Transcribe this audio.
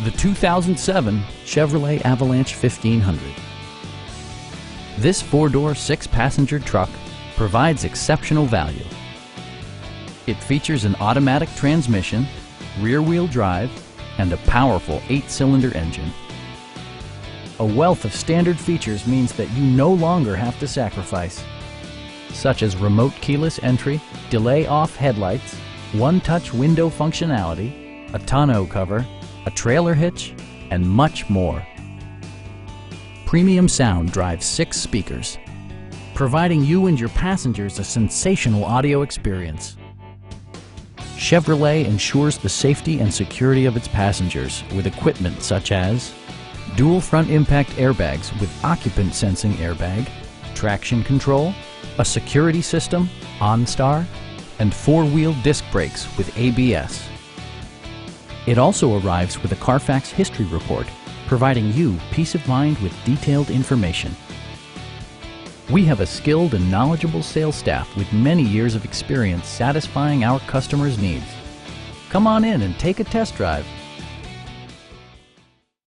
the 2007 Chevrolet Avalanche 1500. This four-door, six-passenger truck provides exceptional value. It features an automatic transmission, rear-wheel drive, and a powerful 8-cylinder engine. A wealth of standard features means that you no longer have to sacrifice, such as remote keyless entry, delay-off headlights, one-touch window functionality, a tonneau cover, a trailer hitch, and much more. Premium sound drives 6 speakers, providing you and your passengers a sensational audio experience. Chevrolet ensures the safety and security of its passengers with equipment such as dual front impact airbags with occupant sensing airbag, traction control, a security system, OnStar, and 4-wheel disc brakes with ABS. It also arrives with a Carfax history report, providing you peace of mind with detailed information. We have a skilled and knowledgeable sales staff with many years of experience satisfying our customers' needs. Come on in and take a test drive.